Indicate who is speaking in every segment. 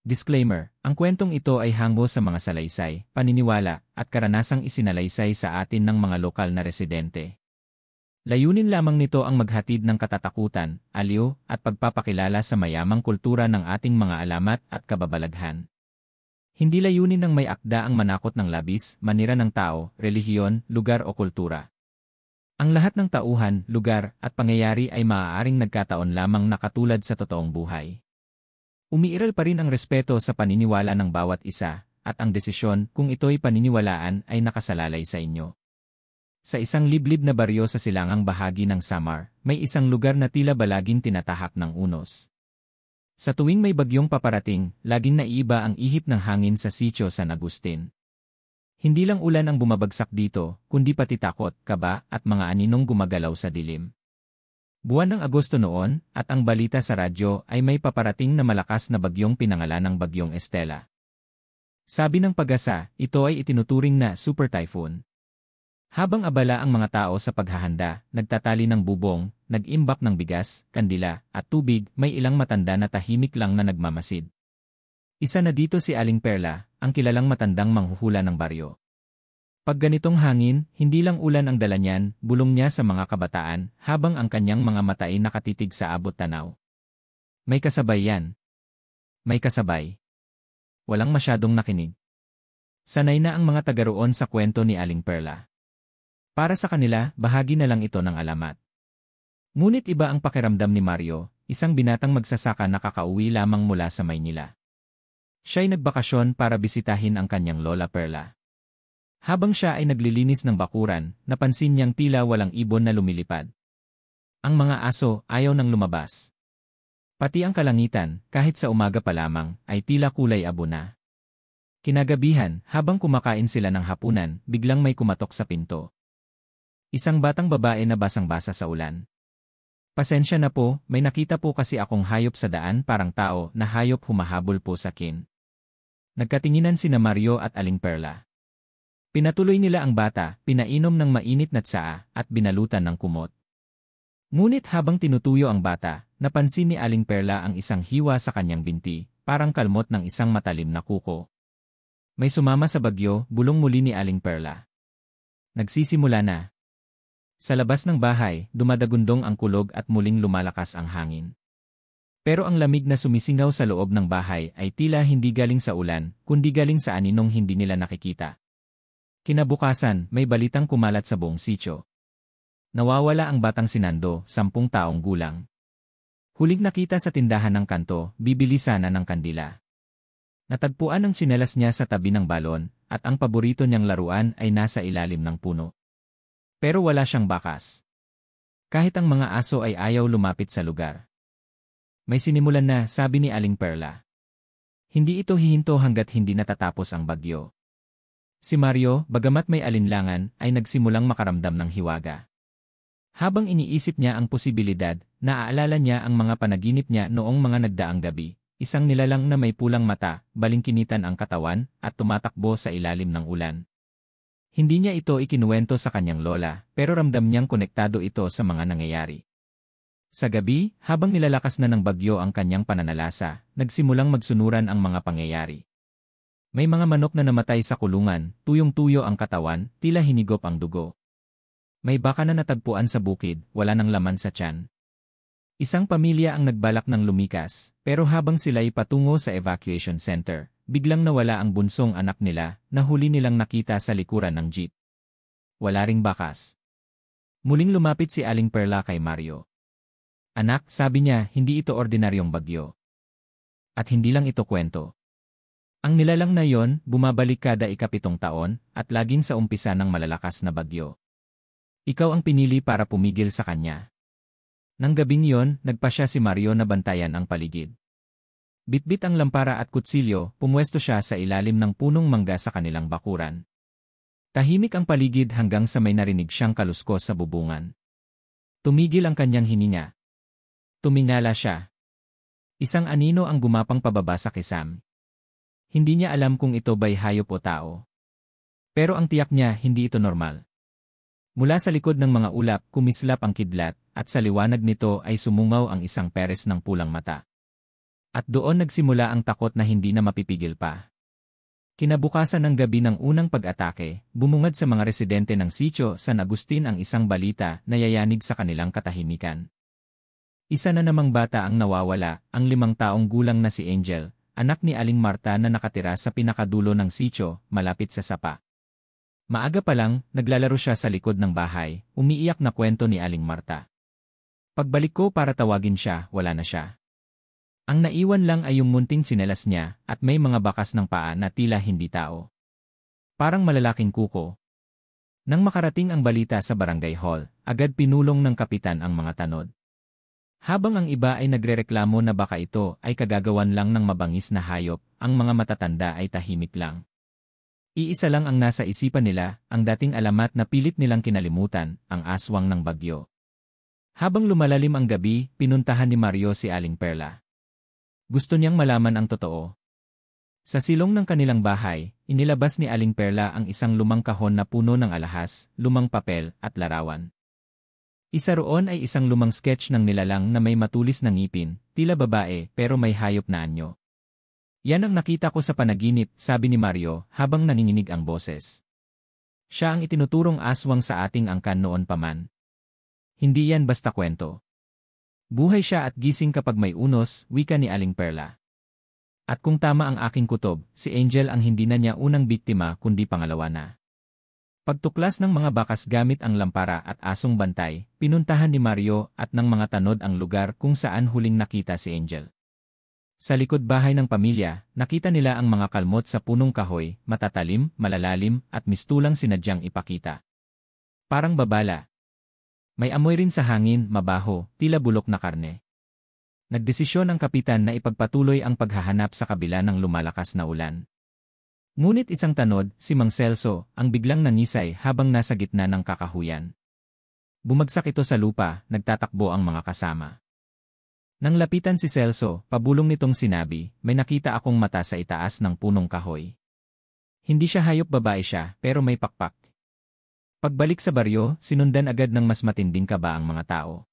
Speaker 1: Disclaimer, ang kwentong ito ay hango sa mga salaysay, paniniwala, at karanasang isinalaysay sa atin ng mga lokal na residente. Layunin lamang nito ang maghatid ng katatakutan, aliw, at pagpapakilala sa mayamang kultura ng ating mga alamat at kababalaghan. Hindi layunin ng may akda ang manakot ng labis, manira ng tao, relihiyon, lugar o kultura. Ang lahat ng tauhan, lugar, at pangyayari ay maaaring nagkataon lamang na katulad sa totoong buhay. Umiiral pa rin ang respeto sa paniniwala ng bawat isa, at ang desisyon kung ito'y paniniwalaan ay nakasalalay sa inyo. Sa isang liblib na baryo sa silangang bahagi ng Samar, may isang lugar na tila balaging tinatahak ng unos. Sa tuwing may bagyong paparating, laging naiiba ang ihip ng hangin sa sitio San Agustin. Hindi lang ulan ang bumabagsak dito, kundi pati takot, kaba, at mga aninong gumagalaw sa dilim. Buwan ng Agosto noon, at ang balita sa radyo ay may paparating na malakas na bagyong pinangalan ng Bagyong Estela. Sabi ng Pag-asa, ito ay itinuturing na super typhoon. Habang abala ang mga tao sa paghahanda, nagtatali ng bubong, nag-imbak ng bigas, kandila, at tubig, may ilang matanda na tahimik lang na nagmamasid. Isa na dito si Aling Perla, ang kilalang matandang manghuhula ng baryo. Pag ganitong hangin, hindi lang ulan ang dala niyan, bulong niya sa mga kabataan, habang ang kanyang mga mata ay nakatitig sa abot tanaw. May kasabay yan. May kasabay. Walang masyadong nakinig. Sanay na ang mga taga roon sa kwento ni Aling Perla. Para sa kanila, bahagi na lang ito ng alamat. Ngunit iba ang pakiramdam ni Mario, isang binatang magsasaka na kakauwi lamang mula sa Maynila. Siya'y nagbakasyon para bisitahin ang kanyang Lola Perla. Habang siya ay naglilinis ng bakuran, napansin niyang tila walang ibon na lumilipad. Ang mga aso ayaw nang lumabas. Pati ang kalangitan, kahit sa umaga pa lamang, ay tila kulay abo na. Kinagabihan, habang kumakain sila ng hapunan, biglang may kumatok sa pinto. Isang batang babae na basang-basa sa ulan. Pasensya na po, may nakita po kasi akong hayop sa daan parang tao na hayop humahabol po sa akin. Nagkatinginan sina Mario at Aling Perla. Pinatuloy nila ang bata, pinainom ng mainit na tsaa, at binalutan ng kumot. Ngunit habang tinutuyo ang bata, napansin ni Aling Perla ang isang hiwa sa kanyang binti, parang kalmot ng isang matalim na kuko. May sumama sa bagyo, bulong muli ni Aling Perla. Nagsisimula na. Sa labas ng bahay, dumadagundong ang kulog at muling lumalakas ang hangin. Pero ang lamig na sumisingaw sa loob ng bahay ay tila hindi galing sa ulan, kundi galing sa aninong hindi nila nakikita. Kinabukasan, may balitang kumalat sa buong sitio. Nawawala ang batang si Nando, 10 taong gulang. Huling nakita sa tindahan ng kanto, bibili sana ng kandila. Natagpuan ang tsinelas niya sa tabi ng balon, at ang paborito niyang laruan ay nasa ilalim ng puno. Pero wala siyang bakas. Kahit ang mga aso ay ayaw lumapit sa lugar. May sinimulan na, sabi ni Aling Perla. Hindi ito hihinto hanggat hindi natatapos ang bagyo. Si Mario, bagamat may alinlangan, ay nagsimulang makaramdam ng hiwaga. Habang iniisip niya ang posibilidad, naaalala niya ang mga panaginip niya noong mga nagdaang gabi, isang nilalang na may pulang mata, balingkinitan ang katawan, at tumatakbo sa ilalim ng ulan. Hindi niya ito ikinuwento sa kanyang lola, pero ramdam niyang konektado ito sa mga nangyayari. Sa gabi, habang nilalakas na ng bagyo ang kanyang pananalasa, nagsimulang magsunuran ang mga pangyayari. May mga manok na namatay sa kulungan, tuyong-tuyo ang katawan, tila hinigop ang dugo. May baka na natagpuan sa bukid, wala nang laman sa tiyan. Isang pamilya ang nagbalak ng lumikas, pero habang sila'y patungo sa evacuation center, biglang nawala ang bunsong anak nila na huli nilang nakita sa likuran ng jeep. Wala ring bakas. Muling lumapit si Aling Perla kay Mario. Anak, sabi niya, hindi ito ordinaryong bagyo. At hindi lang ito kwento. Ang nilalang na yon, bumabalik kada 7 taon, at laging sa umpisa ng malalakas na bagyo. Ikaw ang pinili para pumigil sa kanya. Nang gabing yon, nagpasya si Mario na bantayan ang paligid. Bitbit ang lampara at kutsilyo, pumwesto siya sa ilalim ng punong mangga sa kanilang bakuran. Tahimik ang paligid hanggang sa may narinig siyang kaluskos sa bubungan. Tumigil ang kanyang hininga. Tumingala siya. Isang anino ang gumapang pababa sa kisam. Hindi niya alam kung ito ba'y hayop o tao. Pero ang tiyak niya, hindi ito normal. Mula sa likod ng mga ulap, kumislap ang kidlat, at sa liwanag nito ay sumungaw ang isang peres ng pulang mata. At doon nagsimula ang takot na hindi na mapipigil pa. Kinabukasan ng gabi ng unang pag-atake, bumungad sa mga residente ng sitio San Agustin ang isang balita na yayanig sa kanilang katahimikan. Isa na namang bata ang nawawala, ang 5 taong gulang na si Angel, anak ni Aling Marta na nakatira sa pinakadulo ng sitio, malapit sa sapa. Maaga pa lang, naglalaro siya sa likod ng bahay, umiiyak na kwento ni Aling Marta. Pagbalik ko para tawagin siya, wala na siya. Ang naiwan lang ay yung munting tsinelas niya at may mga bakas ng paa na tila hindi tao. Parang malalaking kuko. Nang makarating ang balita sa barangay hall, agad pinulong ng kapitan ang mga tanod. Habang ang iba ay nagrereklamo na baka ito ay kagagawan lang ng mabangis na hayop, ang mga matatanda ay tahimik lang. Iisa lang ang nasa isipan nila, ang dating alamat na pilit nilang kinalimutan, ang aswang ng bagyo. Habang lumalalim ang gabi, pinuntahan ni Mario si Aling Perla. Gusto niyang malaman ang totoo. Sa silong ng kanilang bahay, inilabas ni Aling Perla ang isang lumang kahon na puno ng alahas, lumang papel, at larawan. Isa roon ay isang lumang sketch ng nilalang na may matulis na ngipin, tila babae pero may hayop na anyo. Yan ang nakita ko sa panaginip, sabi ni Mario habang nanginginig ang boses. Siya ang itinuturong aswang sa ating angkan noon pa man. Hindi yan basta kwento. Buhay siya at gising kapag may unos, wika ni Aling Perla. At kung tama ang aking kutob, si Angel ang hindi na niya unang biktima kundi pangalawa na. Pagtuklas ng mga bakas gamit ang lampara at asong bantay, pinuntahan ni Mario at ng mga tanod ang lugar kung saan huling nakita si Angel. Sa likod bahay ng pamilya, nakita nila ang mga kalmot sa punong kahoy, matatalim, malalalim, at mistulang sinadyang ipakita. Parang babala. May amoy rin sa hangin, mabaho, tila bulok na karne. Nagdesisyon ang kapitan na ipagpatuloy ang paghahanap sa kabila ng lumalakas na ulan. Ngunit isang tanod, si Mang Celso, ang biglang nangisay habang nasa gitna ng kakahuyan. Bumagsak ito sa lupa, nagtatakbo ang mga kasama. Nang lapitan si Celso, pabulong nitong sinabi, may nakita akong mata sa itaas ng punong kahoy. Hindi siya hayop, babae siya, pero may pakpak. Pagbalik sa baryo, sinundan agad ng mas matinding kaba ang mga tao.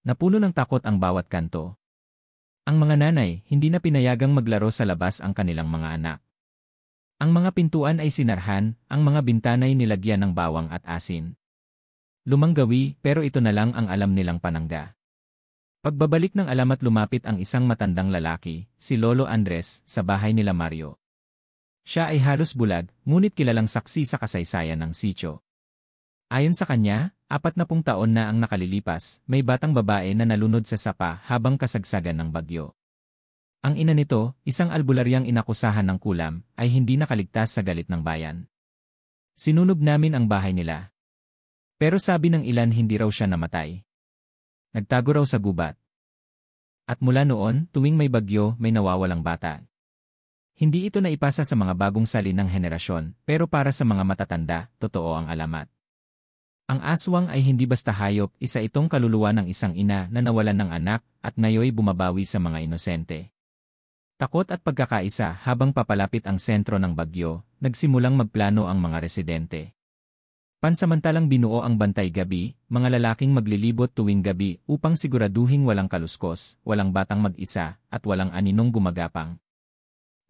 Speaker 1: Napuno ng takot ang bawat kanto. Ang mga nanay, hindi na pinayagang maglaro sa labas ang kanilang mga anak. Ang mga pintuan ay sinarhan, ang mga bintanay nilagyan ng bawang at asin. Lumang gawi, pero ito na lang ang alam nilang panangga. Pagbabalik ng alamat, lumapit ang isang matandang lalaki, si Lolo Andres, sa bahay nila Mario. Siya ay halos bulag, ngunit kilalang saksi sa kasaysayan ng sitio. Ayon sa kanya, 40 taon na ang nakalilipas, may batang babae na nalunod sa sapa habang kasagsagan ng bagyo. Ang ina nito, isang albularyang inakusahan ng kulam, ay hindi nakaligtas sa galit ng bayan. Sinunog namin ang bahay nila. Pero sabi ng ilan hindi raw siya namatay. Nagtago raw sa gubat. At mula noon, tuwing may bagyo, may nawawalang bata. Hindi ito naipasa sa mga bagong salin ng henerasyon, pero para sa mga matatanda, totoo ang alamat. Ang aswang ay hindi basta hayop, isa itong kaluluwa ng isang ina na nawalan ng anak at ngayoy bumabawi sa mga inosente. Takot at pagkakaisa habang papalapit ang sentro ng bagyo, nagsimulang magplano ang mga residente. Pansamantalang binuo ang bantay gabi, mga lalaking maglilibot tuwing gabi upang siguraduhin walang kaluskos, walang batang mag-isa, at walang aninong gumagapang.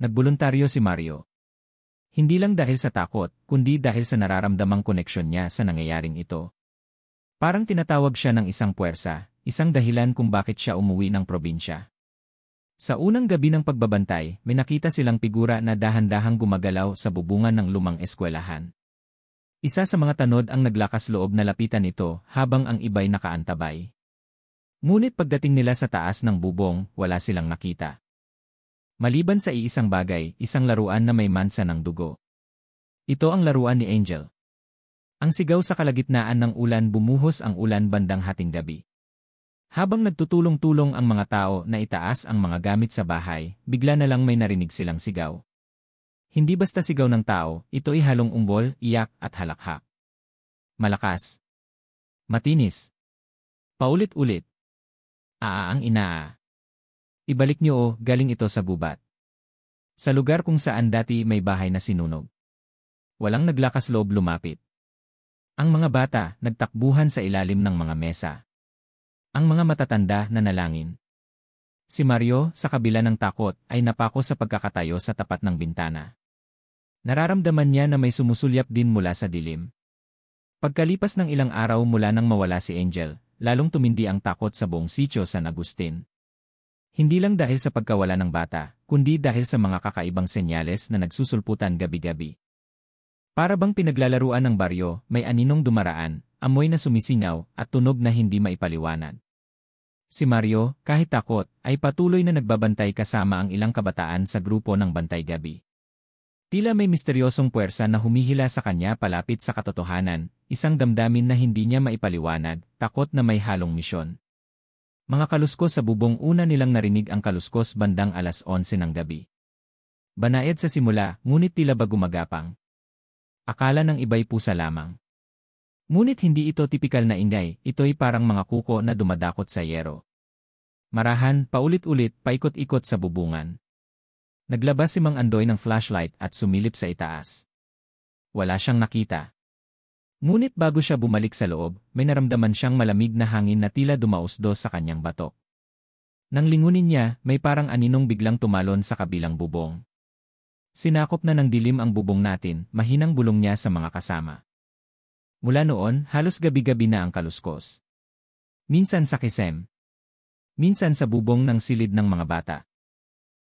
Speaker 1: Nagboluntaryo si Mario. Hindi lang dahil sa takot, kundi dahil sa nararamdamang koneksyon niya sa nangyayaring ito. Parang tinatawag siya ng isang puwersa, isang dahilan kung bakit siya umuwi ng probinsya. Sa unang gabi ng pagbabantay, may nakita silang figura na dahan-dahang gumagalaw sa bubungan ng lumang eskwelahan. Isa sa mga tanod ang naglakas loob na lapitan ito habang ang iba'y nakaantabay. Ngunit pagdating nila sa taas ng bubong, wala silang nakita. Maliban sa iisang bagay, isang laruan na may mansa ng dugo. Ito ang laruan ni Angel. Ang sigaw sa kalagitnaan ng ulan, bumuhos ang ulan bandang hating gabi. Habang nagtutulong-tulong ang mga tao na itaas ang mga gamit sa bahay, bigla na lang may narinig silang sigaw. Hindi basta sigaw ng tao, ito ay halong umbol, iyak at halakhak. Malakas. Matinis. Paulit-ulit. Ang ina. Ibalik niyo o, galing ito sa gubat. Sa lugar kung saan dati may bahay na sinunog. Walang naglakas loob lumapit. Ang mga bata, nagtakbuhan sa ilalim ng mga mesa. Ang mga matatanda, nanalangin. Si Mario, sa kabila ng takot, ay napako sa pagkakatayo sa tapat ng bintana. Nararamdaman niya na may sumusulyap din mula sa dilim. Pagkalipas ng ilang araw mula nang mawala si Angel, lalong tumindi ang takot sa buong sitio San Agustin. Hindi lang dahil sa pagkawala ng bata, kundi dahil sa mga kakaibang senyales na nagsusulputan gabi-gabi. Para bang pinaglalaruan ng baryo, may aninong dumaraan, amoy na sumisingaw, at tunog na hindi maipaliwanag. Si Mario, kahit takot, ay patuloy na nagbabantay kasama ang ilang kabataan sa grupo ng bantay gabi. Tila may misteryosong puwersa na humihila sa kanya palapit sa katotohanan, isang damdamin na hindi niya maipaliwanag, takot na may halong misyon. Mga kaluskos sa bubong, una nilang narinig ang kaluskos bandang alas 11 ng gabi. Banayad sa simula, ngunit tila ba gumagapang. Akala ng iba'y pusa lamang. Ngunit hindi ito tipikal na ingay, ito'y parang mga kuko na dumadakot sa yero. Marahan, paulit-ulit, paikot-ikot sa bubungan. Naglabas si Mang Andoy ng flashlight at sumilip sa itaas. Wala siyang nakita. Ngunit bago siya bumalik sa loob, may naramdaman siyang malamig na hangin na tila dumausdos sa kanyang batok. Nang lingunin niya, may parang aninong biglang tumalon sa kabilang bubong. Sinakop na ng dilim ang bubong natin, mahinang bulong niya sa mga kasama. Mula noon, halos gabi-gabi na ang kaluskos. Minsan sa kisem. Minsan sa bubong ng silid ng mga bata.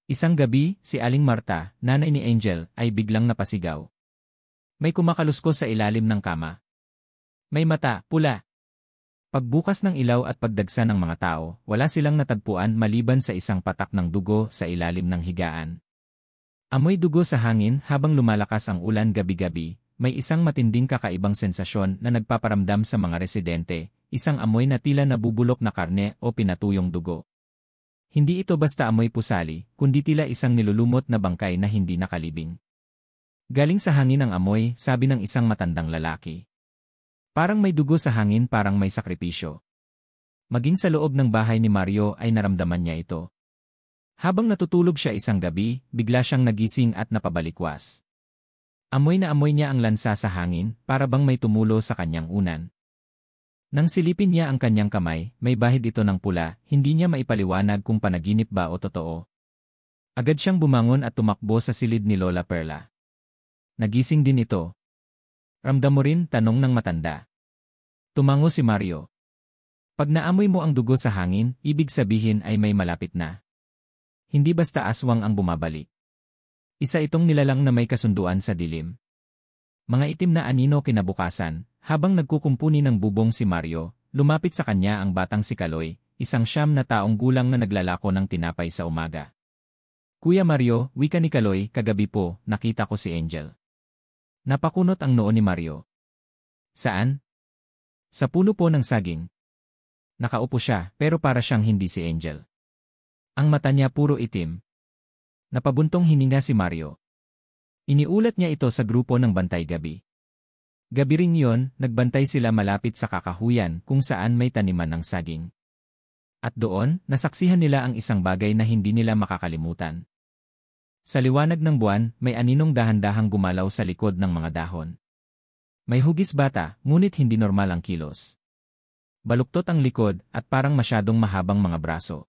Speaker 1: Isang gabi, si Aling Marta, nanay ni Angel, ay biglang napasigaw. May kumakaluskos sa ilalim ng kama. May mata, pula. Pagbukas ng ilaw at pagdagsa ng mga tao, wala silang natagpuan maliban sa isang patak ng dugo sa ilalim ng higaan. Amoy dugo sa hangin habang lumalakas ang ulan gabi-gabi, may isang matinding kakaibang sensasyon na nagpaparamdam sa mga residente, isang amoy na tila nabubulok na karne o pinatuyong dugo. Hindi ito basta amoy pusali, kundi tila isang nilulumot na bangkay na hindi nakalibing. Galing sa hangin ang amoy, sabi ng isang matandang lalaki. Parang may dugo sa hangin, parang may sakripisyo. Maging sa loob ng bahay ni Mario ay naramdaman niya ito. Habang natutulog siya isang gabi, bigla siyang nagising at napabalikwas. Amoy na amoy niya ang lansa sa hangin, para bang may tumulo sa kanyang unan. Nang silipin niya ang kanyang kamay, may bahid ito ng pula, hindi niya maipaliwanag kung panaginip ba o totoo. Agad siyang bumangon at tumakbo sa silid ni Lola Perla. Nagising din ito. Ramdam mo rin, tanong ng matanda. Tumango si Mario. Pag naamoy mo ang dugo sa hangin, ibig sabihin ay may malapit na. Hindi basta aswang ang bumabalik. Isa itong nilalang na may kasunduan sa dilim. Mga itim na anino kinabukasan. Habang nagkukumpuni ng bubong si Mario, lumapit sa kanya ang batang si Kaloy, isang 9 na taong gulang na naglalako ng tinapay sa umaga. Kuya Mario, wika ni Kaloy, kagabi po, nakita ko si Angel. Napakunot ang noo ni Mario. Saan? Sa puno po ng saging. Nakaupo siya, pero para siyang hindi si Angel. Ang mata niya puro itim. Napabuntong hininga si Mario. Iniulat niya ito sa grupo ng bantay gabi. Gabi ring yon, nagbantay sila malapit sa kakahuyan kung saan may taniman ng saging. At doon, nasaksihan nila ang isang bagay na hindi nila makakalimutan. Sa liwanag ng buwan, may aninong dahan-dahang gumalaw sa likod ng mga dahon. May hugis bata, ngunit hindi normal ang kilos. Baluktot ang likod at parang masyadong mahabang mga braso.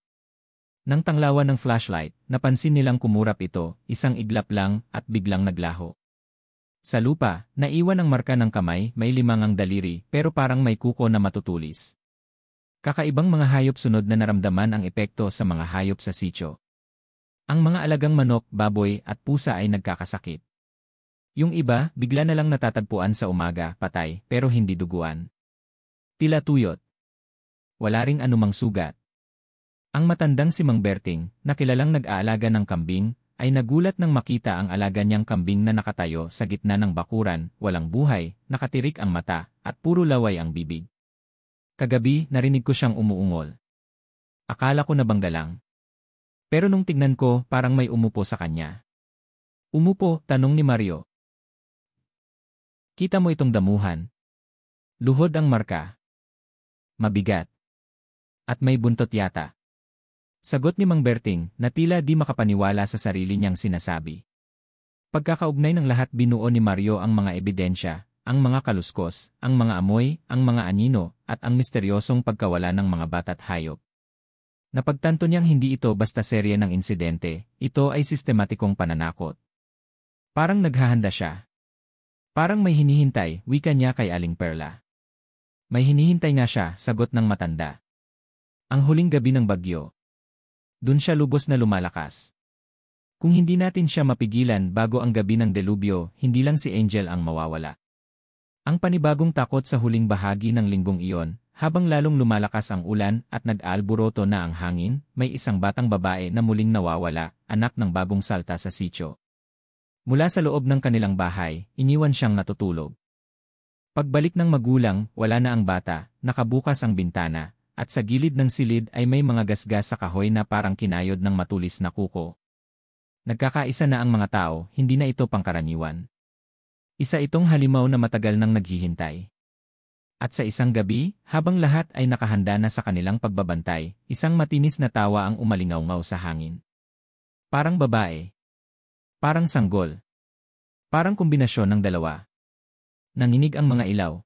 Speaker 1: Nang tanglawan ng flashlight, napansin nilang kumurap ito, isang iglap lang at biglang naglaho. Sa lupa, naiwan ang marka ng kamay, may 5 ang daliri, pero parang may kuko na matutulis. Kakaibang mga hayop sunod na naramdaman ang epekto sa mga hayop sa sitio. Ang mga alagang manok, baboy, at pusa ay nagkakasakit. Yung iba, bigla na lang natatagpuan sa umaga, patay, pero hindi duguan. Tila tuyot. Wala ring anumang sugat. Ang matandang si Mang Berting, na kilalang nag-aalaga ng kambing, ay nagulat nang makita ang alaga niyang kambing na nakatayo sa gitna ng bakuran, walang buhay, nakatirik ang mata, at puro laway ang bibig. Kagabi, narinig ko siyang umuungol. Akala ko nabangga lang. Pero nung tignan ko, parang may umupo sa kanya. Umupo, tanong ni Mario. Kita mo itong damuhan? Luhod ang marka. Mabigat. At may buntot yata. Sagot ni Mang Berting na tila di makapaniwala sa sarili niyang sinasabi. Pagkakaugnay ng lahat, binuo ni Mario ang mga ebidensya, ang mga kaluskos, ang mga amoy, ang mga anino, at ang misteryosong pagkawala ng mga bata't hayop. Napagtanto niyang hindi ito basta serye ng insidente, ito ay sistematikong pananakot. Parang naghahanda siya. Parang may hinihintay, wika niya kay Aling Perla. May hinihintay nga siya, sagot ng matanda. Ang huling gabi ng bagyo. Dun siya lubos na lumalakas. Kung hindi natin siya mapigilan bago ang gabi ng delubyo, hindi lang si Angel ang mawawala. Ang panibagong takot sa huling bahagi ng linggong iyon, habang lalong lumalakas ang ulan at nag-aalburoto na ang hangin, may isang batang babae na muling nawawala, anak ng bagong salta sa sitio. Mula sa loob ng kanilang bahay, iniwan siyang natutulog. Pagbalik ng magulang, wala na ang bata, nakabukas ang bintana, at sa gilid ng silid ay may mga gasgas sa kahoy na parang kinayod ng matulis na kuko. Nagkakaisa na ang mga tao, hindi na ito pangkaraniwan. Isa itong halimaw na matagal nang naghihintay. At sa isang gabi, habang lahat ay nakahanda na sa kanilang pagbabantay, isang matinis na tawa ang umalingaw-ngaw sa hangin. Parang babae. Parang sanggol. Parang kombinasyon ng dalawa. Nanginig ang mga ilaw.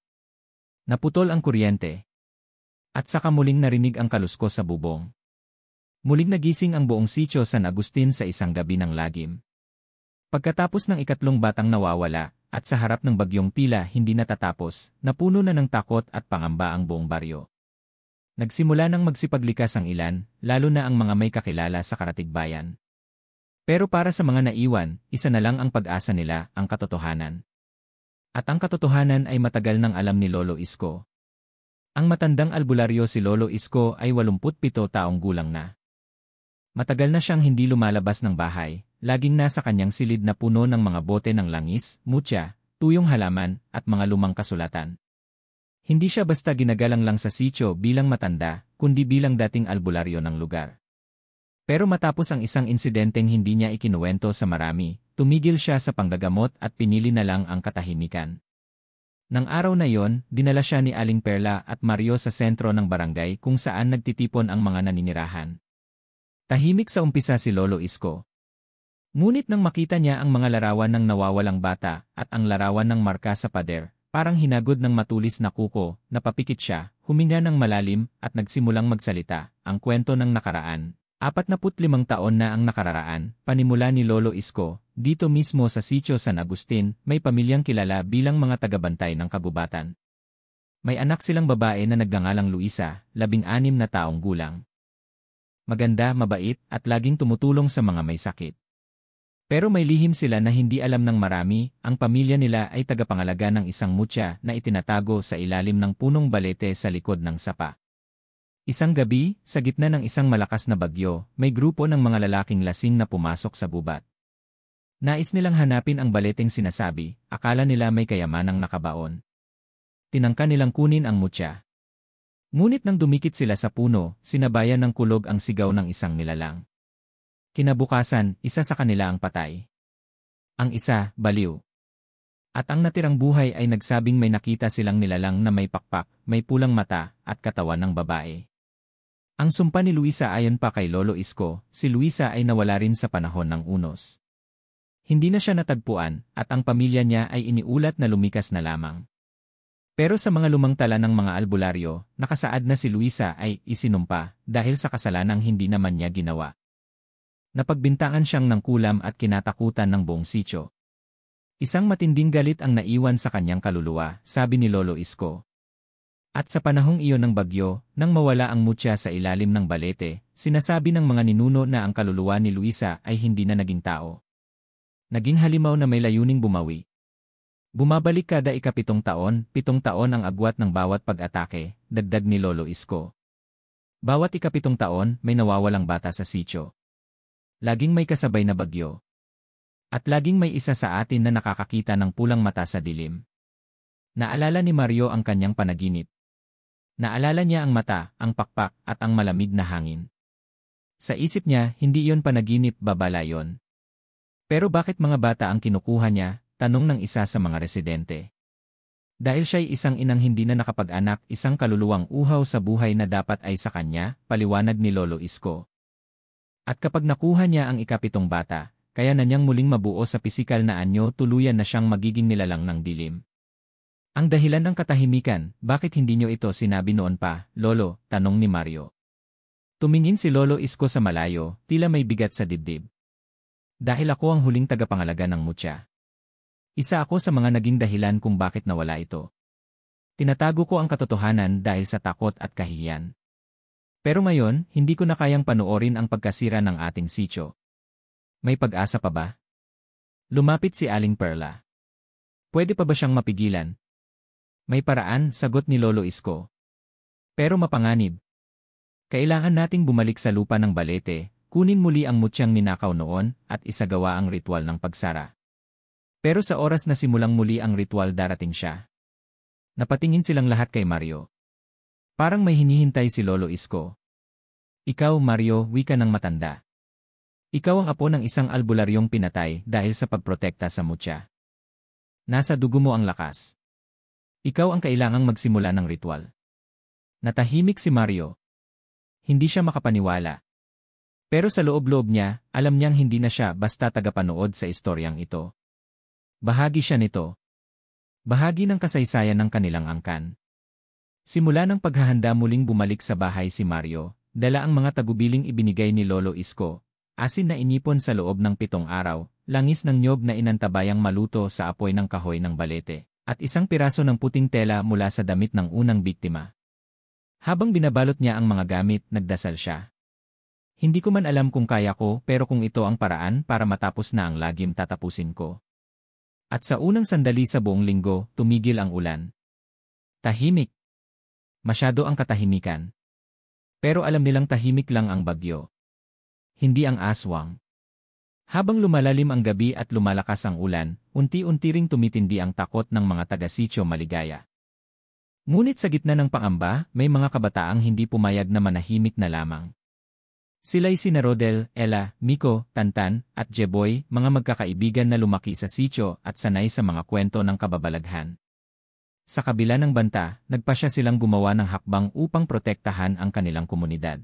Speaker 1: Naputol ang kuryente. At saka muling narinig ang kaluskos sa bubong. Muling nagising ang buong sitio San Agustin sa isang gabi ng lagim. Pagkatapos ng ikatlong batang nawawala, at sa harap ng bagyong tila hindi natatapos, napuno na ng takot at pangamba ang buong baryo. Nagsimula nang magsipaglikas ang ilan, lalo na ang mga may kakilala sa Karatigbayan. Pero para sa mga naiwan, isa na lang ang pag-asa nila, ang katotohanan. At ang katotohanan ay matagal nang alam ni Lolo Isko. Ang matandang albularyo si Lolo Isko ay 87 taong gulang na. Matagal na siyang hindi lumalabas ng bahay. Laging nasa kanyang silid na puno ng mga bote ng langis, mutya, tuyong halaman, at mga lumang kasulatan. Hindi siya basta ginagalang lang sa sitio bilang matanda, kundi bilang dating albularyo ng lugar. Pero matapos ang isang insidenteng hindi niya ikinuwento sa marami, tumigil siya sa panggagamot at pinili na lang ang katahimikan. Nang araw na yon, dinala siya ni Aling Perla at Mario sa sentro ng barangay kung saan nagtitipon ang mga naninirahan. Tahimik sa umpisa si Lolo Isko. Ngunit nang makita niya ang mga larawan ng nawawalang bata at ang larawan ng marka sa pader, parang hinagod ng matulis na kuko, napapikit siya, huminga ng malalim at nagsimulang magsalita, ang kwento ng nakaraan. 45 taon na ang nakararaan, panimula ni Lolo Isko, dito mismo sa sitio San Agustin, may pamilyang kilala bilang mga tagabantay ng kagubatan. May anak silang babae na nagngangalang Luisa, 16 na taong gulang. Maganda, mabait, at laging tumutulong sa mga may sakit. Pero may lihim sila na hindi alam ng marami, ang pamilya nila ay tagapangalaga ng isang mutya na itinatago sa ilalim ng punong balete sa likod ng sapa. Isang gabi, sa gitna ng isang malakas na bagyo, may grupo ng mga lalaking lasing na pumasok sa gubat. Nais nilang hanapin ang baleteng sinasabi, akala nila may kayamanang nakabaon. Tinangka nilang kunin ang mutya. Ngunit nang dumikit sila sa puno, sinabayan ng kulog ang sigaw ng isang nilalang. Kinabukasan, isa sa kanila ang patay. Ang isa, baliw. At ang natirang buhay ay nagsabing may nakita silang nilalang na may pakpak, may pulang mata, at katawan ng babae. Ang sumpa ni Luisa ayon pa kay Lolo Isko, si Luisa ay nawala rin sa panahon ng unos. Hindi na siya natagpuan, at ang pamilya niya ay iniulat na lumikas na lamang. Pero sa mga lumang tala ng mga albularyo, nakasaad na si Luisa ay isinumpa dahil sa kasalanang hindi naman niya ginawa. Napagbintangan siyang ng kulam at kinatakutan ng buong sitio. Isang matinding galit ang naiwan sa kanyang kaluluwa, sabi ni Lolo Isko. At sa panahong iyon ng bagyo, nang mawala ang mutya sa ilalim ng balete, sinasabi ng mga ninuno na ang kaluluwa ni Luisa ay hindi na naging tao. Naging halimaw na may layuning bumawi. Bumabalik kada ika-7 taon, 7 taon ang agwat ng bawat pag-atake, dagdag ni Lolo Isko. Bawat ika-7 taon, may nawawalang bata sa sitio. Laging may kasabay na bagyo. At laging may isa sa atin na nakakakita ng pulang mata sa dilim. Naalala ni Mario ang kanyang panaginip. Naalala niya ang mata, ang pakpak, at ang malamig na hangin. Sa isip niya, hindi iyon panaginip, babala yon. Pero bakit mga bata ang kinukuha niya, tanong ng isa sa mga residente. Dahil siya'y isang inang hindi na nakapag-anak, isang kaluluwang uhaw sa buhay na dapat ay sa kanya, paliwanag ni Lolo Isko. At kapag nakuha niya ang ika-7 bata, kaya na niyang muling mabuo sa pisikal na anyo, tuluyan na siyang magiging nilalang ng dilim. Ang dahilan ng katahimikan, bakit hindi niyo ito sinabi noon pa, Lolo? Tanong ni Mario. Tumingin si Lolo Isko sa malayo, tila may bigat sa dibdib. Dahil ako ang huling tagapangalaga ng mutya. Isa ako sa mga naging dahilan kung bakit nawala ito. Tinatago ko ang katotohanan dahil sa takot at kahihiyan. Pero ngayon, hindi ko na kayang panoorin ang pagkasira ng ating sityo. May pag-asa pa ba? Lumapit si Aling Perla. Pwede pa ba siyang mapigilan? May paraan, sagot ni Lolo Isko. Pero mapanganib. Kailangan nating bumalik sa lupa ng Balete, kunin muli ang mutyang ninakaw noon, at isagawa ang ritual ng pagsara. Pero sa oras na simulang muli ang ritual darating siya. Napatingin silang lahat kay Mario. Parang may hinihintay si Lolo Isko. Ikaw, Mario, wika ng matanda. Ikaw ang apo ng isang albularyong pinatay dahil sa pagprotekta sa mutya. Nasa dugo mo ang lakas. Ikaw ang kailangang magsimula ng ritual. Natahimik si Mario. Hindi siya makapaniwala. Pero sa loob-loob niya, alam niyang hindi na siya basta tagapanood sa istoryang ito. Bahagi siya nito. Bahagi ng kasaysayan ng kanilang angkan. Simula ng paghahanda muling bumalik sa bahay si Mario, dala ang mga tagubiling ibinigay ni Lolo Isko, asin na inipon sa loob ng 7 araw, langis ng niyog na inantabayang maluto sa apoy ng kahoy ng balete, at isang piraso ng puting tela mula sa damit ng unang biktima. Habang binabalot niya ang mga gamit, nagdasal siya. Hindi ko man alam kung kaya ko, pero kung ito ang paraan para matapos na ang lagim tatapusin ko. At sa unang sandali sa buong linggo, tumigil ang ulan. Tahimik. Masyado ang katahimikan. Pero alam nilang tahimik lang ang bagyo. Hindi ang aswang. Habang lumalalim ang gabi at lumalakas ang ulan, unti-unti ring tumitindi ang takot ng mga taga-sityo Maligaya. Ngunit sa gitna ng pangamba, may mga kabataang hindi pumayag na manahimik na lamang. Sila'y sina Rodel, Ella, Miko, Tantan, at Jeboy, mga magkakaibigan na lumaki sa sityo at sanay sa mga kwento ng kababalaghan. Sa kabila ng banta, nagpasya silang gumawa ng hakbang upang protektahan ang kanilang komunidad.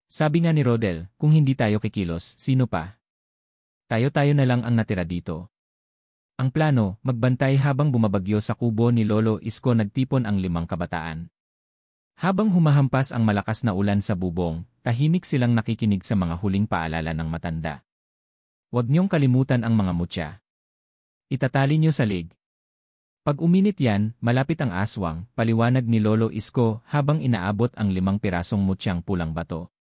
Speaker 1: Sabi nga ni Rodel, kung hindi tayo kikilos, sino pa? Tayo-tayo na lang ang natira dito. Ang plano, magbantay habang bumabagyo sa kubo ni Lolo Isko. Nagtipon ang 5 kabataan. Habang humahampas ang malakas na ulan sa bubong, tahimik silang nakikinig sa mga huling paalala ng matanda. Huwag niyong kalimutan ang mga mutya. Itatali niyo sa lig. Pag uminit yan, malapit ang aswang, paliwanag ni Lolo Isko habang inaabot ang 5 pirasong mutyang pulang bato.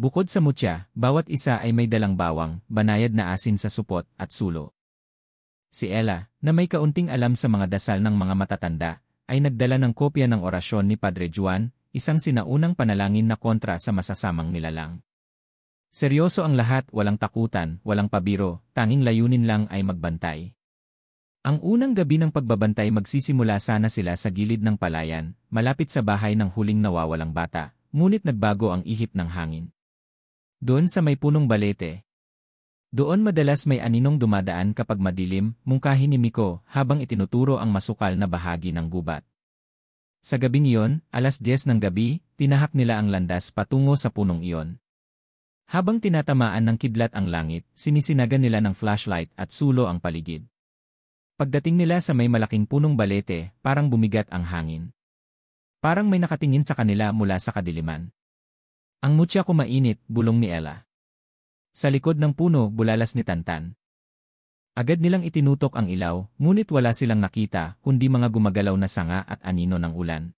Speaker 1: Bukod sa mutya, bawat isa ay may dalang bawang, banayad na asin sa supot, at sulo. Si Ella, na may kaunting alam sa mga dasal ng mga matatanda, ay nagdala ng kopya ng orasyon ni Padre Juan, isang sinaunang panalangin na kontra sa masasamang nilalang. Seryoso ang lahat, walang takutan, walang pabiro, tanging layunin lang ay magbantay. Ang unang gabi ng pagbabantay magsisimula sana sila sa gilid ng palayan, malapit sa bahay ng huling nawawalang bata, ngunit nagbago ang ihip ng hangin. Doon sa may punong balete. Doon madalas may aninong dumadaan kapag madilim, mungkahi ni Miko habang itinuturo ang masukal na bahagi ng gubat. Sa gabing iyon, 10:00 ng gabi, tinahak nila ang landas patungo sa punong iyon. Habang tinatamaan ng kidlat ang langit, sinisinagan nila ng flashlight at sulo ang paligid. Pagdating nila sa may malaking punong balete, parang bumigat ang hangin. Parang may nakatingin sa kanila mula sa kadiliman. Ang mutya ko mainit, bulong ni Ella. Sa likod ng puno, bulalas ni Tantan. Agad nilang itinutok ang ilaw, ngunit wala silang nakita, kundi mga gumagalaw na sanga at anino ng ulan.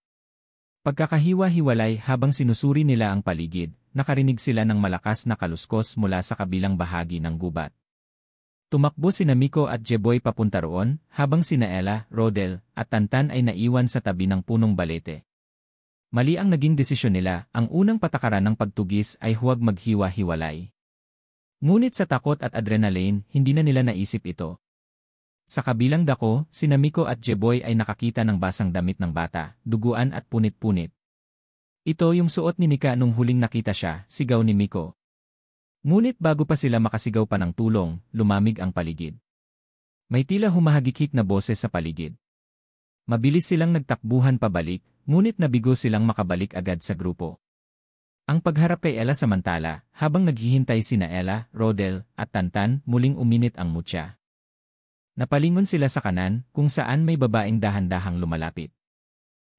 Speaker 1: Pagkakahiwa-hiwalay habang sinusuri nila ang paligid, nakarinig sila ng malakas na kaluskos mula sa kabilang bahagi ng gubat. Tumakbo sina Miko at Jeboy papunta roon, habang sina Ella, Rodel, at Tantan ay naiwan sa tabi ng punong balete. Mali ang naging desisyon nila, ang unang patakaran ng pagtugis ay huwag maghiwa-hiwalay. Ngunit sa takot at adrenaline, hindi na nila naisip ito. Sa kabilang dako, sina Miko at Jeboy ay nakakita ng basang damit ng bata, duguan at punit-punit. Ito yung suot ni Nika nung huling nakita siya, sigaw ni Miko. Ngunit bago pa sila makasigaw pa ng tulong, lumamig ang paligid. May tila humahagikik na boses sa paligid. Mabilis silang nagtakbuhan pabalik, ngunit nabigo silang makabalik agad sa grupo. Ang pagharap kay Ella samantala, habang naghihintay sina Ella, Rodel, at Tantan, muling uminit ang mutya. Napalingon sila sa kanan, kung saan may babaeng dahan-dahang lumalapit.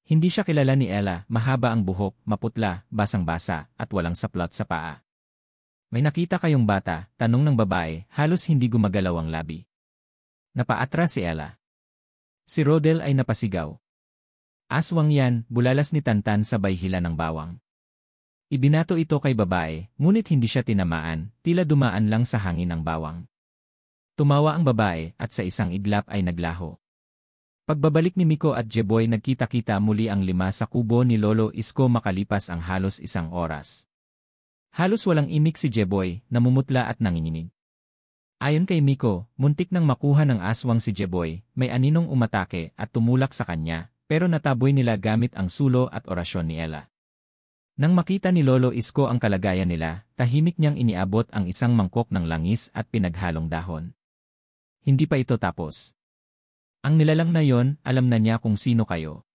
Speaker 1: Hindi siya kilala ni Ella, mahaba ang buhok, maputla, basang-basa, at walang saplot sa paa. May nakita kayong bata? Tanong ng babae, halos hindi gumagalaw ang labi. Napaatras si Ella. Si Rodel ay napasigaw. Aswang yan, bulalas ni Tantan sabay hila ng bawang. Ibinato ito kay babae, ngunit hindi siya tinamaan, tila dumaan lang sa hangin ang bawang. Tumawa ang babae at sa isang iglap ay naglaho. Pagbabalik ni Miko at Jeboy nagkita-kita muli ang 5 sa kubo ni Lolo Isko makalipas ang halos 1 oras. Halos walang imik si Jeboy, namumutla at nanginginig. Ayon kay Miko, muntik nang makuha ng aswang si Jeboy, may aninong umatake at tumulak sa kanya, pero nataboy nila gamit ang sulo at orasyon ni Ella. Nang makita ni Lolo Isko ang kalagayan nila, tahimik niyang iniabot ang isang mangkok ng langis at pinaghalong dahon. Hindi pa ito tapos. Ang nilalang na yon, alam na niya kung sino kayo.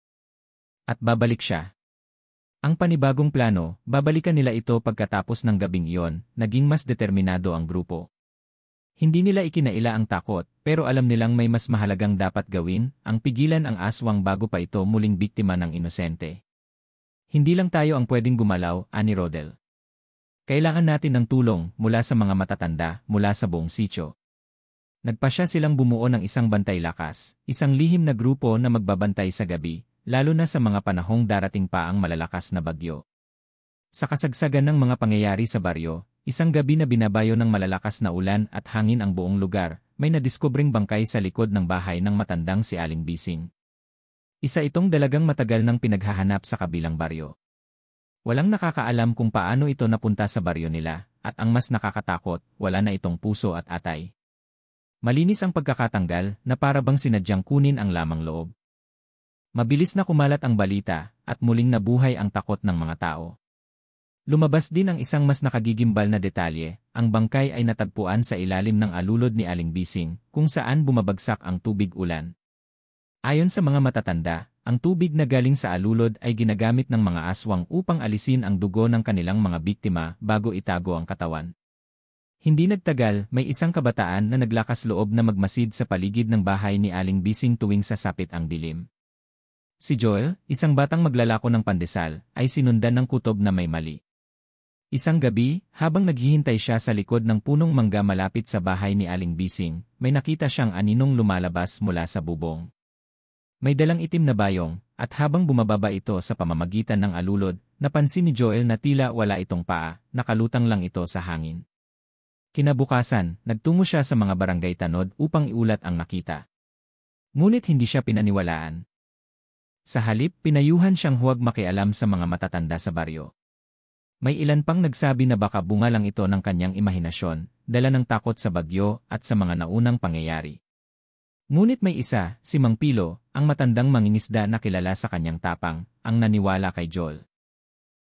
Speaker 1: At babalik siya. Ang panibagong plano, babalikan nila ito pagkatapos ng gabing iyon, naging mas determinado ang grupo. Hindi nila ikinaila ang takot, pero alam nilang may mas mahalagang dapat gawin, ang pigilan ang aswang bago pa ito muling biktima ng inosente. Hindi lang tayo ang pwedeng gumalaw, ani Rodel. Kailangan natin ng tulong mula sa mga matatanda, mula sa buong sitio. Nagpasya silang bumuo ng isang bantay lakas, isang lihim na grupo na magbabantay sa gabi, lalo na sa mga panahong darating pa ang malalakas na bagyo. Sa kasagsagan ng mga pangyayari sa baryo, isang gabi na binabayo ng malalakas na ulan at hangin ang buong lugar, may nadiskobring bangkay sa likod ng bahay ng matandang si Aling Bising. Isa itong dalagang matagal nang pinaghahanap sa kabilang baryo. Walang nakakaalam kung paano ito napunta sa baryo nila, at ang mas nakakatakot, wala na itong puso at atay. Malinis ang pagkakatanggal na para bang sinadyang kunin ang lamang loob. Mabilis na kumalat ang balita at muling nabuhay ang takot ng mga tao. Lumabas din ang isang mas nakagigimbal na detalye, ang bangkay ay natagpuan sa ilalim ng alulod ni Aling Bising, kung saan bumabagsak ang tubig ulan. Ayon sa mga matatanda, ang tubig na galing sa alulod ay ginagamit ng mga aswang upang alisin ang dugo ng kanilang mga biktima bago itago ang katawan. Hindi nagtagal, may isang kabataan na naglakas loob na magmasid sa paligid ng bahay ni Aling Bising tuwing sasapit ang dilim. Si Joel, isang batang maglalako ng pandesal, ay sinundan ng kutob na may mali. Isang gabi, habang naghihintay siya sa likod ng punong mangga malapit sa bahay ni Aling Bising, may nakita siyang aninong lumalabas mula sa bubong. May dalang itim na bayong, at habang bumababa ito sa pamamagitan ng alulod, napansin ni Joel na tila wala itong paa, nakalutang lang ito sa hangin. Kinabukasan, nagtungo siya sa mga barangay tanod upang iulat ang nakita. Ngunit hindi siya pinaniwalaan. Sa halip, pinayuhan siyang huwag makialam sa mga matatanda sa baryo. May ilan pang nagsabi na baka bunga lang ito ng kanyang imahinasyon, dala ng takot sa bagyo at sa mga naunang pangyayari. Ngunit may isa, si Mang Pilo, ang matandang mangingisda na kilala sa kanyang tapang, ang naniwala kay Joel.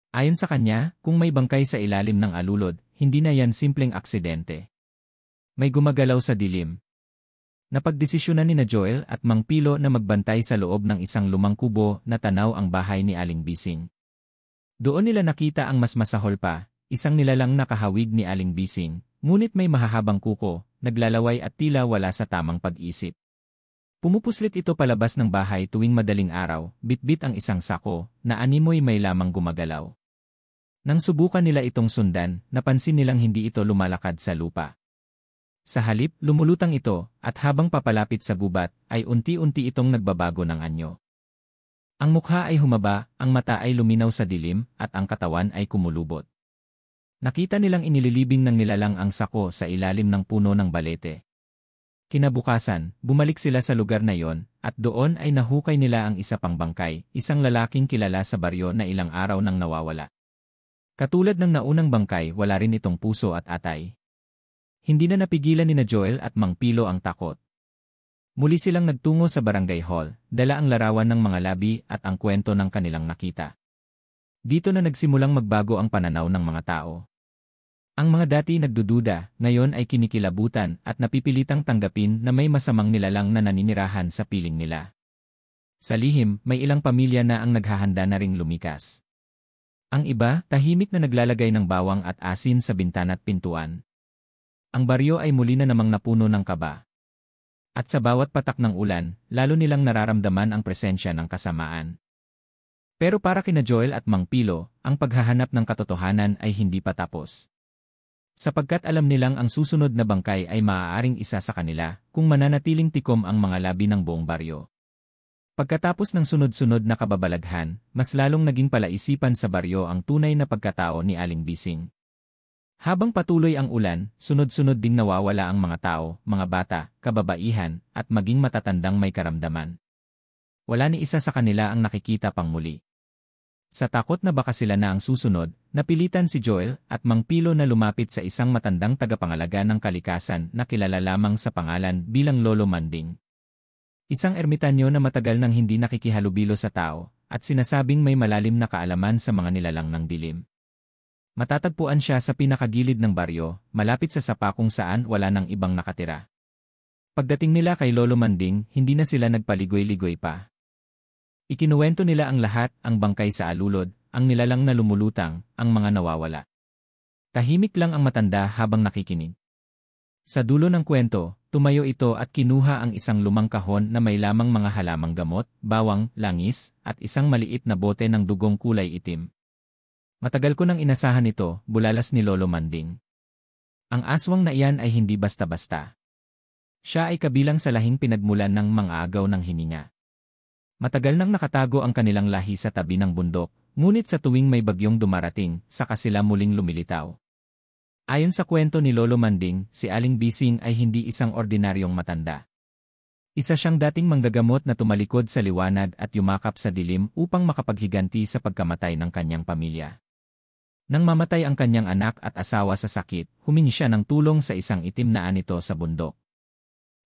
Speaker 1: Ayon sa kanya, kung may bangkay sa ilalim ng alulod, hindi na yan simpleng aksidente. May gumagalaw sa dilim. Napagdesisyonan ni na Joel at Mang Pilo na magbantay sa loob ng isang lumang kubo na tanaw ang bahay ni Aling Bising. Doon nila nakita ang mas masahol pa, isang nilalang nakahawig ni Aling Bising, ngunit may mahahabang kuko, naglalaway at tila wala sa tamang pag-isip. Pumupuslit ito palabas ng bahay tuwing madaling araw, bitbit ang isang sako, na animoy may lamang gumagalaw. Nang subukan nila itong sundan, napansin nilang hindi ito lumalakad sa lupa. Sa halip, lumulutang ito, at habang papalapit sa gubat, ay unti-unti itong nagbabago ng anyo. Ang mukha ay humaba, ang mata ay luminaw sa dilim, at ang katawan ay kumulubot. Nakita nilang inililibing ng nilalang ang sako sa ilalim ng puno ng balete. Kinabukasan, bumalik sila sa lugar na yon, at doon ay nahukay nila ang isa pang bangkay, isang lalaking kilala sa baryo na ilang araw nang nawawala. Katulad ng naunang bangkay, wala rin itong puso at atay. Hindi na napigilan ni na Joel at Mang Pilo ang takot. Muli silang nagtungo sa barangay hall, dala ang larawan ng mga labi at ang kwento ng kanilang nakita. Dito na nagsimulang magbago ang pananaw ng mga tao. Ang mga dati nagdududa, ngayon ay kinikilabutan at napipilitang tanggapin na may masamang nilalang na naninirahan sa piling nila. Sa lihim, may ilang pamilya na ang naghahanda na ring lumikas. Ang iba, tahimik na naglalagay ng bawang at asin sa bintana at pintuan. Ang baryo ay muli na namang napuno ng kaba. At sa bawat patak ng ulan, lalo nilang nararamdaman ang presensya ng kasamaan. Pero para kina Joel at Mang Pilo, ang paghahanap ng katotohanan ay hindi pa tapos. Sapagkat alam nilang ang susunod na bangkay ay maaaring isa sa kanila kung mananatiling tikom ang mga labi ng buong baryo. Pagkatapos ng sunod-sunod na kababalaghan, mas lalong naging palaisipan sa baryo ang tunay na pagkatao ni Aling Bising. Habang patuloy ang ulan, sunod-sunod ding nawawala ang mga tao, mga bata, kababaihan, at maging matatandang may karamdaman. Wala ni isa sa kanila ang nakikita pang muli. Sa takot na baka sila na ang susunod, napilitan si Joel at Mang Pilo na lumapit sa isang matandang tagapangalaga ng kalikasan na kilala lamang sa pangalan bilang Lolo Manding. Isang ermitanyo na matagal nang hindi nakikihalubilo sa tao, at sinasabing may malalim na kaalaman sa mga nilalang ng dilim. Matatagpuan siya sa pinakagilid ng baryo, malapit sa sapa kung saan wala nang ibang nakatira. Pagdating nila kay Lolo Manding, hindi na sila nagpaligoy-ligoy pa. Ikinuwento nila ang lahat, ang bangkay sa alulod, ang nilalang na lumulutang, ang mga nawawala. Tahimik lang ang matanda habang nakikinig. Sa dulo ng kwento, tumayo ito at kinuha ang isang lumang kahon na may lamang mga halamang gamot, bawang, langis, at isang maliit na bote ng dugong kulay itim. Matagal ko nang inasahan ito, bulalas ni Lolo Manding. Ang aswang na iyan ay hindi basta-basta. Siya ay kabilang sa lahing pinagmulan ng mga agaw ng hininga. Matagal nang nakatago ang kanilang lahi sa tabi ng bundok, ngunit sa tuwing may bagyong dumarating, saka sila muling lumilitaw. Ayon sa kwento ni Lolo Manding, si Aling Bising ay hindi isang ordinaryong matanda. Isa siyang dating manggagamot na tumalikod sa liwanag at yumakap sa dilim upang makapaghiganti sa pagkamatay ng kanyang pamilya. Nang mamatay ang kanyang anak at asawa sa sakit, humingi siya ng tulong sa isang itim na anito sa bundok.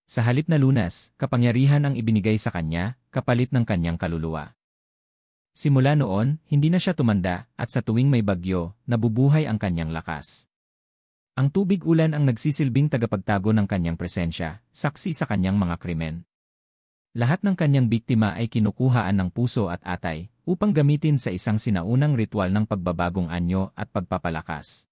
Speaker 1: Sa halip na lunas, kapangyarihan ang ibinigay sa kanya, kapalit ng kanyang kaluluwa. Simula noon, hindi na siya tumanda, at sa tuwing may bagyo, nabubuhay ang kanyang lakas. Ang tubig ulan ang nagsisilbing tagapagtago ng kanyang presensya, saksi sa kanyang mga krimen. Lahat ng kanyang biktima ay kinukuhaan ng puso at atay, upang gamitin sa isang sinaunang ritual ng pagbabagong anyo at pagpapalakas.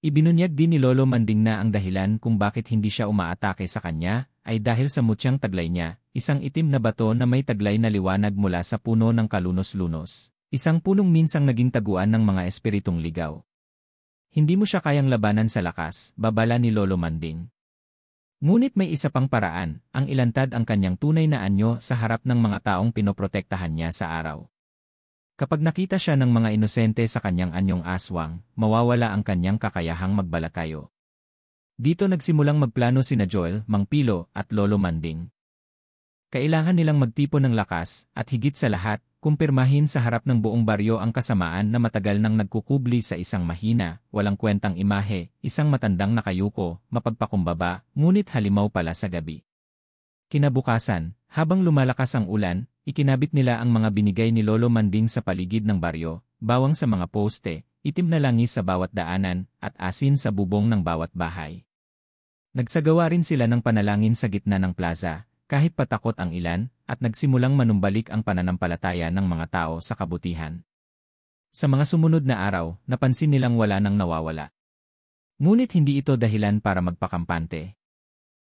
Speaker 1: Ibinunyag din ni Lolo Manding na ang dahilan kung bakit hindi siya umaatake sa kanya, ay dahil sa mutyang taglay niya, isang itim na bato na may taglay na liwanag mula sa puno ng kalunos-lunos. Isang punong minsang naging taguan ng mga espiritong ligaw. Hindi mo siya kayang labanan sa lakas, babala ni Lolo Manding. Ngunit may isa pang paraan, ang ilantad ang kanyang tunay na anyo sa harap ng mga taong pinoprotektahan niya sa araw. Kapag nakita siya ng mga inosente sa kanyang anyong aswang, mawawala ang kanyang kakayahang magbalakayo. Dito nagsimulang magplano sina Joel, Mang Pilo, at Lolo Manding. Kailangan nilang magtipon ng lakas, at higit sa lahat, kumpirmahin sa harap ng buong baryo ang kasamaan na matagal nang nagkukubli sa isang mahina, walang kwentang imahe, isang matandang nakayuko, mapagpakumbaba, ngunit halimaw pala sa gabi. Kinabukasan, habang lumalakas ang ulan, ikinabit nila ang mga binigay ni Lolo Manding sa paligid ng baryo, bawang sa mga poste, itim na langis sa bawat daanan, at asin sa bubong ng bawat bahay. Nagsagawa rin sila ng panalangin sa gitna ng plaza, kahit patakot ang ilan, at nagsimulang manumbalik ang pananampalataya ng mga tao sa kabutihan. Sa mga sumunod na araw, napansin nilang wala nang nawawala. Ngunit hindi ito dahilan para magpakampante.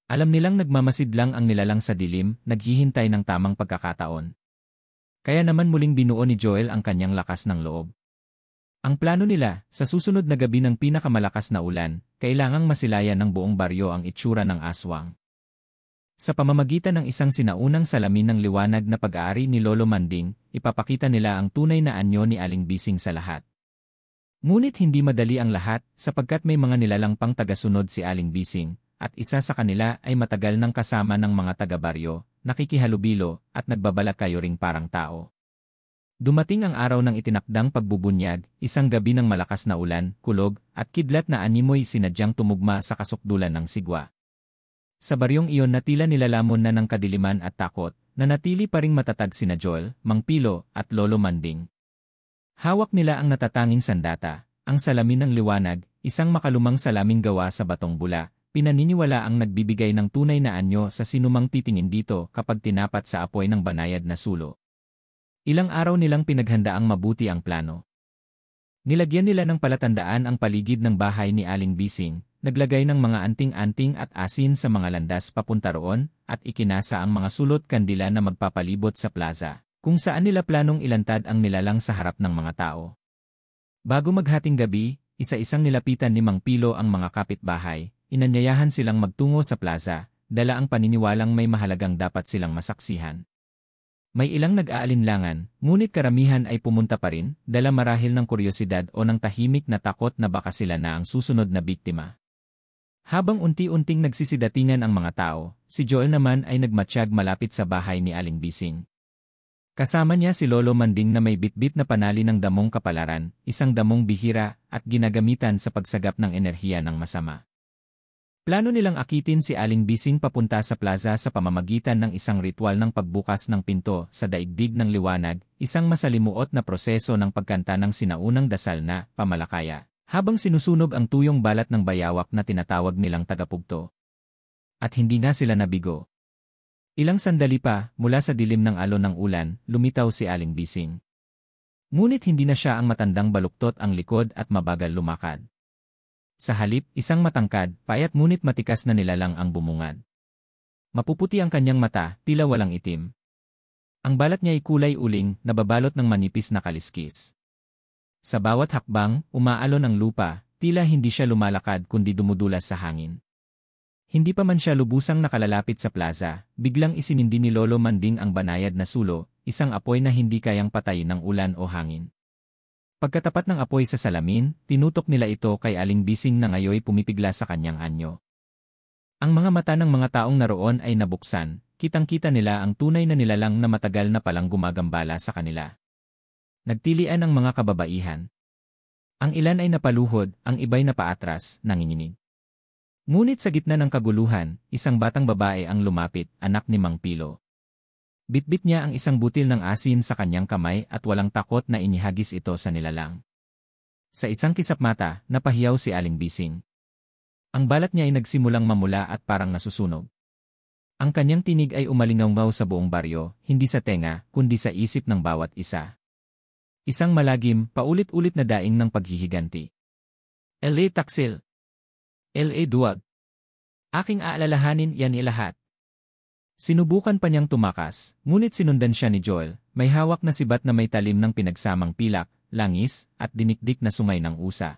Speaker 1: Alam nilang nagmamasid lang ang nilalang sa dilim, naghihintay ng tamang pagkakataon. Kaya naman muling binuo ni Joel ang kanyang lakas ng loob. Ang plano nila, sa susunod na gabi ng pinakamalakas na ulan, kailangang masilayan ng buong baryo ang itsura ng aswang. Sa pamamagitan ng isang sinaunang salamin ng liwanag na pag-aari ni Lolo Manding, ipapakita nila ang tunay na anyo ni Aling Bising sa lahat. Ngunit hindi madali ang lahat, sapagkat may mga nilalang pang tagasunod si Aling Bising, at isa sa kanila ay matagal ng kasama ng mga taga-baryo, nakikihalubilo, at nagbabalakayo ring parang tao. Dumating ang araw ng itinakdang pagbubunyag, isang gabi ng malakas na ulan, kulog, at kidlat na animoy sinadyang tumugma sa kasukdulan ng sigwa. Sa baryong iyon na tila nilalamon na ng kadiliman at takot, nanatili pa ring matatag sina Joel, Mang Pilo, at Lolo Manding. Hawak nila ang natatanging sandata, ang salamin ng liwanag, isang makalumang salaming gawa sa batong bula, pinaniniwala ang nagbibigay ng tunay na anyo sa sinumang titingin dito kapag tinapat sa apoy ng banayad na sulo. Ilang araw nilang pinaghandaang mabuti ang plano. Nilagyan nila ng palatandaan ang paligid ng bahay ni Aling Bising, naglagay ng mga anting-anting at asin sa mga landas papunta roon, at ikinasa ang mga sulot kandila na magpapalibot sa plaza, kung saan nila planong ilantad ang nilalang sa harap ng mga tao. Bago maghating gabi, isa-isang nilapitan ni Mang Pilo ang mga kapitbahay, inanyayahan silang magtungo sa plaza, dala ang paniniwalang may mahalagang dapat silang masaksihan. May ilang nag-aalinlangan, ngunit karamihan ay pumunta pa rin, dala marahil ng kuryosidad o ng tahimik na takot na baka sila na ang susunod na biktima. Habang unti-unting nagsisidatingan ang mga tao, si Joel naman ay nagmatsyag malapit sa bahay ni Aling Bising. Kasama niya si Lolo Manding na may bitbit na panali ng damong kapalaran, isang damong bihira at ginagamitan sa pagsagap ng enerhiya ng masama. Plano nilang akitin si Aling Bising papunta sa plaza sa pamamagitan ng isang ritual ng pagbukas ng pinto sa daigdig ng liwanag, isang masalimuot na proseso ng pagkanta ng sinaunang dasal na pamalakaya, habang sinusunog ang tuyong balat ng bayawak na tinatawag nilang tagapugto. At hindi na sila nabigo. Ilang sandali pa, mula sa dilim ng alon ng ulan, lumitaw si Aling Bising. Ngunit hindi na siya ang matandang baluktot ang likod at mabagal lumakad. Sa halip, isang matangkad, payat ngunit matikas na nilalang ang bumungad. Mapuputi ang kanyang mata, tila walang itim. Ang balat niya ay kulay uling, nababalot ng manipis na kaliskis. Sa bawat hakbang, umaalon ang lupa, tila hindi siya lumalakad kundi dumudulas sa hangin. Hindi pa man siya lubusang nakalalapit sa plaza, biglang isinindi ni Lolo Manding ang banayad na sulo, isang apoy na hindi kayang patayin ng ulan o hangin. Pagkatapat ng apoy sa salamin, tinutok nila ito kay Aling Bising na ngayoy pumipigla sa kanyang anyo. Ang mga mata ng mga taong naroon ay nabuksan, kitang-kita nila ang tunay na nilalang na matagal na palang gumagambala sa kanila. Nagtilian ang mga kababaihan. Ang ilan ay napaluhod, ang iba'y napaatras, nanginginig. Ngunit sa gitna ng kaguluhan, isang batang babae ang lumapit, anak ni Mang Pilo. Bitbit niya ang isang butil ng asin sa kanyang kamay at walang takot na inihagis ito sa nilalang. Sa isang kisap mata, napahiyaw si Aling Bising. Ang balat niya ay nagsimulang mamula at parang nasusunog. Ang kanyang tinig ay umalingaw sa buong baryo, hindi sa tenga, kundi sa isip ng bawat isa. Isang malagim, paulit-ulit na daing ng paghihiganti. L.A. Taksil. L.A. Duwag. Aking aalalahanin yan ilahat. Sinubukan pa niyang tumakas, ngunit sinundan siya ni Joel, may hawak na sibat na may talim ng pinagsamang pilak, langis, at dinikdik na sungay ng usa.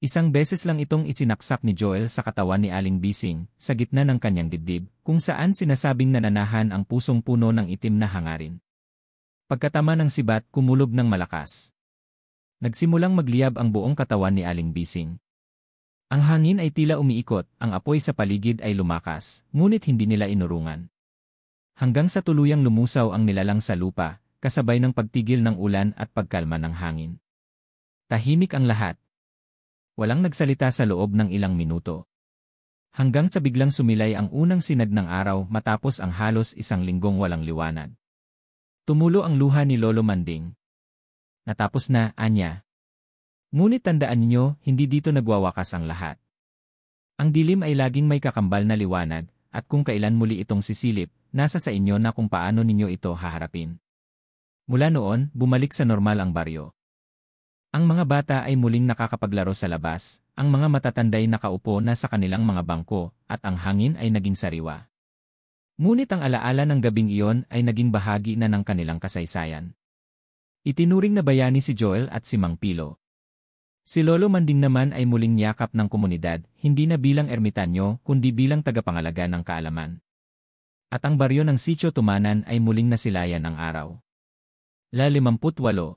Speaker 1: Isang beses lang itong isinaksak ni Joel sa katawan ni Aling Bising, sa gitna ng kanyang dibdib, kung saan sinasabing nananahan ang pusong puno ng itim na hangarin. Pagkatama ng sibat, kumulob ng malakas. Nagsimulang magliyab ang buong katawan ni Aling Bising. Ang hangin ay tila umiikot, ang apoy sa paligid ay lumakas, ngunit hindi nila inurungan. Hanggang sa tuluyang lumusaw ang nilalang sa lupa, kasabay ng pagtigil ng ulan at pagkalma ng hangin. Tahimik ang lahat. Walang nagsalita sa loob ng ilang minuto. Hanggang sa biglang sumilay ang unang sinag ng araw matapos ang halos isang linggong walang liwanag. Tumulo ang luha ni Lolo Manding. Natapos na, anya. Ngunit tandaan ninyo, hindi dito nagwawakas ang lahat. Ang dilim ay laging may kakambal na liwanag, at kung kailan muli itong sisilip, nasa sa inyo na kung paano ninyo ito haharapin. Mula noon, bumalik sa normal ang baryo. Ang mga bata ay muling nakakapaglaro sa labas, ang mga matatanday nakaupo na sa kanilang mga bangko, at ang hangin ay naging sariwa. Ngunit ang alaala ng gabing iyon ay naging bahagi na ng kanilang kasaysayan. Itinuring na bayani si Joel at si Mang Pilo. Si Lolo Manding naman ay muling yakap ng komunidad, hindi na bilang ermitanyo kundi bilang tagapangalaga ng kaalaman. At ang baryo ng Sitio Tumanan ay muling nasilayan ng araw. La 58